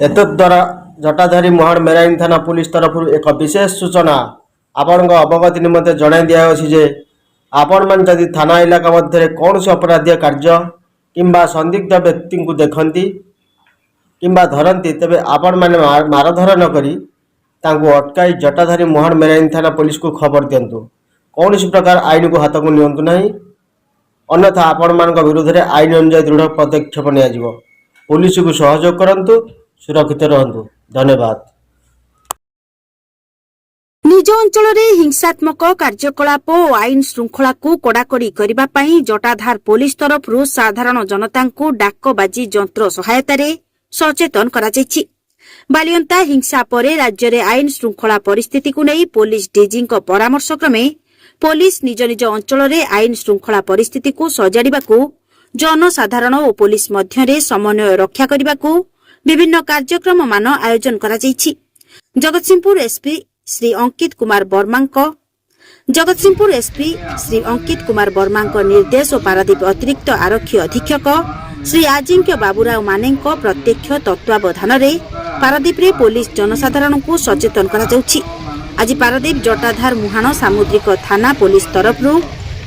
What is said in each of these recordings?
एतद्द्वारा जटाधारी मोहन मेराइन थाना पुलिस तरफ एक विशेष सूचना आपण अवगति निमंते जणाई दियाछि जे आपण मान जदि थाना इलाका मध्य कौन से अपराधी कार्य किंबा संदिग्ध व्यक्ति को देखती किंबा धरती तेबे आपण माने मारधर न करी तांको अटकाई जटाधारी मोहन मेराइन थाना पुलिस को खबर दिंतु। कौन प्रकार आईन को हाथ को नियंतु नहीं, अन्यथा आपण मान विरुद्ध में आईन अनुसार दृढ़ पदक्षेप नियाजिवो। पुलिस को सहयोग करंतु, सुरक्षित रहंतु। धन्यवाद। निज अंचल में हिंसात्मक कार्यकलाप और आईन श्रृंखला को कड़ाकड़ी करने जटाधार पुलिस तरफ साधारण जनता को डाकबाजी यंत्र सहायता सचेतन करा जायछि। बालियंता हिंसा परे राज्य में आईन श्रृंखला परिस्थिति को नहीं पुलिस डीजी परामर्श क्रमे पुलिस निज निज अंचल में आईन श्रृंखला परिस्थिति को सजाड़ा जनसाधारण और पुलिस मध्य समन्वय रक्षा करने को विभिन्न कार्यक्रम मान आयोजन करा जायछि। जगतसिंहपुर एसपी श्री अंकित कुमार वर्मा निर्देश और पारादीप अतिरिक्त आरक्षी अधीक्षक श्री आजिंक्य बाबूराव माने प्रत्यक्ष तत्वावधान में पारादीप रे पुलिस जनसाधारण को सचेतन करा जाउछि। आज पारादीप जटाधार मुहाण सामुद्रिक थाना पुलिस तरफ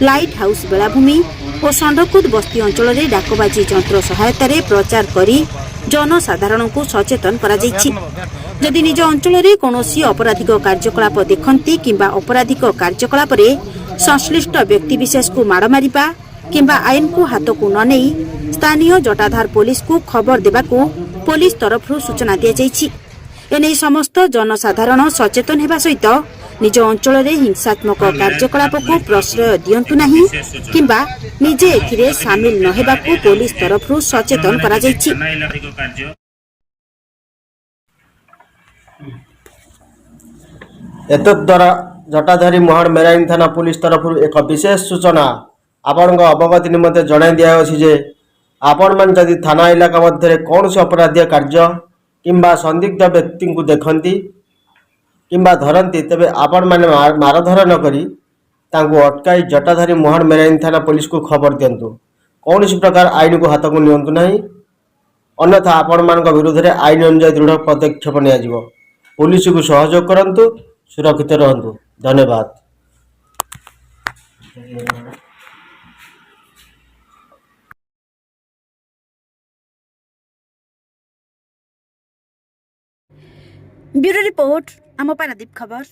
लाइट हाउस बेलाभूमि और षंडकुद बस्ती अंचल में डाकबाजी यंत्र सहायता प्रचार करी जनसाधारण को सचेतन करा जायछि। जदि निज अंचल में कौनसी अपराधिक कार्यकलाप देखती किंबा अपराधिक कार्यकलाप संश्लिष्ट व्यक्तिविशेष को माड़ मारिबा किंबा आईन को हाथ को न नहीं स्थानीय जटाधार पुलिस को खबर देबाकू पुलिस तरफ सूचना दी जायछि। एने समस्त जनसाधारण सचेतन हेबा सहित निज अंचल में हिंसात्मक कार्यकलाप को प्रश्रय दियंतु नहीं किंबा निजे एथिरे सामिल न हेबाकू पुलिस तरफ सचेतन करा जायछि। एतद्द्वारा जटाधारी मोहन मेराइन थाना पुलिस तरफ एक विशेष सूचना आपण अवगति निमंते जणाई दियाछि जे आपण मान जदि थाना इलाका मध्य कौन से अपराधी कार्य किंबा संदिग्ध व्यक्ति को देखती किंबा धरती तेबे आपण माने मारधर न करी तांको अटकाई जटाधारी मोहन मेराइन थाना पुलिस को खबर दिंतु। कौन प्रकार आईन को हाथ को नियंतु नहीं, अन्यथा आपण मान विरुद्ध में आईन अनुसार दृढ़ पदक्षेप नियाजिवो। पुलिस को सहयोग करंतु, सुरक्षित रहंतु। धन्यवाद। ब्यूरो रिपोर्ट आम पारादीप खबर।